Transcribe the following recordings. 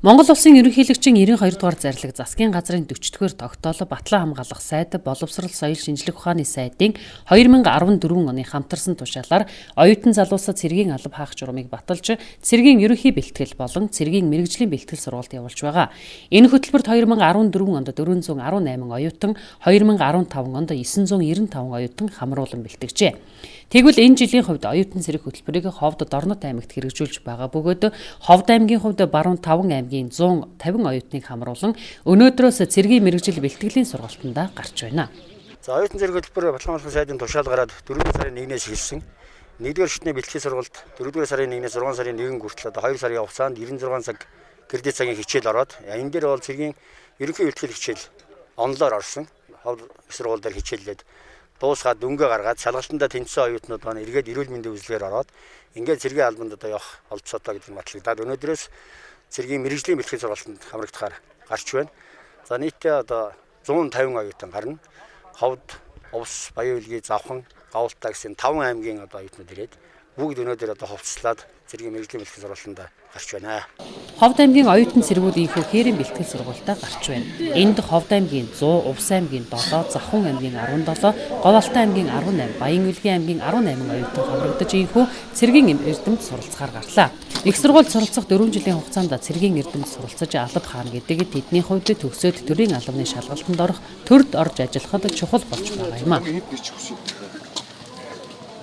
Монгол улсын ерөнхийлөгчийн 92 дугаар зарлиг засгийн газрын 40-р тогтоол Батлан хамгаалах сайд боловсрол соёл шинжлэх ухааны сайдын 2014 оны хамтарсан тушаалаар оюутан залуусад цэргийн алба хаах журмыг баталж цэргийн ерөнхий бэлтгэл болон цэргийн мэргэжлийн бэлтгэл сургалт явуулж байгаа. Энэ хөтөлбөрт 2014 онд 418 оюутан, 2015 онд 995 оюутан хамруулан бэлтгэжээ. Тэгвэл энэ жилийн хувьд оюутан цэрэг хөтөлбөрийг Ховд Дорнот аймагт хэрэгжүүлж байгаа бөгөөд Ховд аймгийн хувьд баруун Таван аймгийн 150 оюутныг хамруулан өнөөдрөөс цэргийн мэргэжил бэлтгэлийн сургалтанд гарч байна. За оюутан цэрэг хөтөлбөр Батлан хамгаалах сайдын тушаал гараад 4 сарын 1-ээс эхэлсэн. 1-р шатны бэлтгэлийн сургалт 4-р сарын 1-ээс 6 сарын 1 хүртэл одоо 2 сарын хугацаанд 96 цаг кредит цагийн хичээл ороод энэ дээр бол цэргийн ерөнхий бэлтгэл хичээл онлоор орсон. Ховд сургууль дээр хичээллээд дуусгаад дөнгөө гаргаад шалгалтандаа тэнцсэн оюутнууд маань эргээд эрүүл мэндийн үзлэгээр ороод ингээд цэргийн албанд одоо явах олцоотой гэдэг нь батлагдаад өнөөдрөөс цэргийн мэргэжлийн бэлтгэл сургалтанд хамрагдахаар гарч байна. За нийтдээ одоо 150 оюутан гарна. Ховд, Увс, Баян-Улгийн, Завхан, Гавалтаа гэсэн 5 аймгийн одоо оюутнууд ирээд бүгд өнөөдөр одоо хувцаслаад цэргийн мэргэжлийн бэлтгэл сургалтанд гарч байна. Ховд аймгийн оюутан цэргүүд ийхүү хээрийн бэлтгэл сургалтад гарч байна. Энд Ховд аймгийн 100, Увс аймгийн 7, Завхан аймгийн 17, Гавалтаа аймгийн 18, Баян-Улгийн аймгийн 18 оюутан хамрагдаж ийхүү цэргийн эрдэмт суралцахаар гарлаа. Их сургуульд суралцах 4 жилийн хугацаанд цэргийн эрдэмт суралцаж алба хаана гэдэг тэдний хувьд төгсөөд төрийн албаны шалгалтанд орох, төрд орж ажиллахад чухал болж байгаа юм а.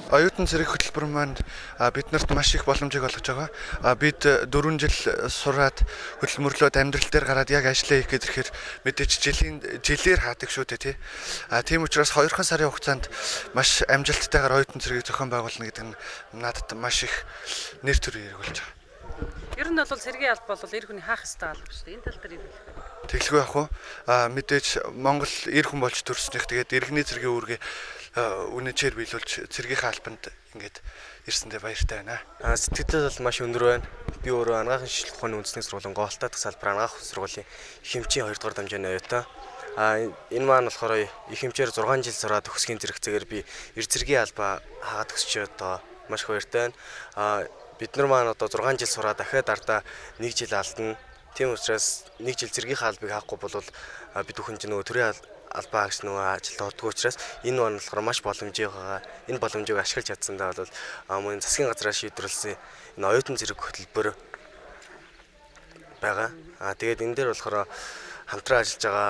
Оюутан цэрэг хөтөлбөр маань биднэрт маш их боломжийг олгож байгаа. Бид 4 жил сураад хөдөлмөрлөөд амьдрал дээр гараад яг ажиллаа хийх гэхээр мэдээж жилээр хаадаг шүү дээ тий. Тийм учраас 2 сарын хугацаанд маш амжилттайгаар оюутан цэрэгийг зохион байгуулна гэдэг нь надад маш их нэр төрийн хэрэг болж байгаа. Ер нь бол цэргийн алба бол эр хүний хаах ёстой алба шүү дээ. Энэ тал дээр тэглгүй ах уу? Мэдээж Монгол эр хүн болж төрснөх тэгээд иргэний цэргийн үүргээ үнэхээр биелүүлж цэргийн хаалбанд ингээд ирсэндээ баяртай байна. Сэтгэлдээ бол маш өндөр байна. Би өөрөө анагаахын шинжилгээ ухааны үндэсний сургуулийн Гавалтаа дахь салбар анагаах сургуулийн их хэмжээний 2 дугаар дамжааны оюутан. Энэ маань болохоор их хэмжээр 6 жил сураад төгсгийн зэрэгцээгээр би эр цэргийн албаа хаагаад төгсч одоо маш их баяртай байна. Бид нар маань одоо 6 жил сураад дахиад ардаа 1 жил алдна. Тийм учраас 1 жил цэргийн албыг хаахгүй бол бид бүхэн ч нөгөө төрийн албаа хаагч нөгөө ажилд ордог учраас энэ маань болохоор маш боломжтой байгаа. Энэ боломжийг ашиглаж чадсандаа бол мөн засгийн газраа шийдвэрлсэн энэ оюутан цэрэг хөтөлбөр байгаа. Тэгээд энэ дээр болохоор хамтран ажиллаж байгаа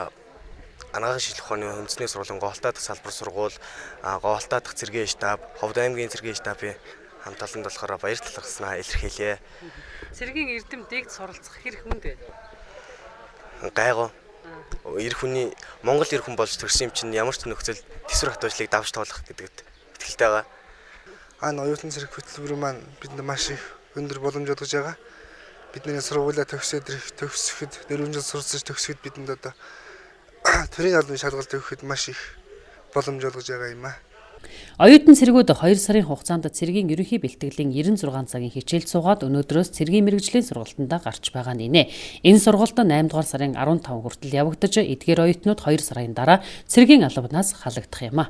анагаахын шинжилгээ ухааны үндэсний сургуулийн Гавалтаа дахь салбар сургууль, Гавалтаа дахь цэргийн штаб, Ховд аймгийн цэргийн штабын хамталанд болохоор баяр талархснаа илэрхийлье. цэргийн эрдэмтдийг суралцах хэрэг хүнд вэ? Гайгүй. Эр хүний Монгол эр хүн болж төрсөн юм чинь ямар ч нөхцөл төсвөр хатуучлыг давж тоолох гэдэгт итгэлтэй байгаа. Оюутан цэрэг хөтөлбөр маань бидэнд маш их өндөр боломж олгож байгаа. Бидний сургуулиа төгсөхэд 4 жил суралцаж төгсөхэд бидэнд одоо төрийн албаны шалгалт өгөхөд маш их боломж олгож байгаа юм а. Оюутан цэргүүд 2 сарын хугацаанд цэргийн ерөнхий бэлтгэлийн 96 цагийн хичээлд суугаад өнөөдрөөс цэргийн мэргэжлийн сургалтанд гарч байгаа нэ. Энэ сургалт 8 дугаар сарын 15 хүртэл явагдаж эдгээр оюутнууд 2 сарын дараа цэргийн албанаас халагдах юм а.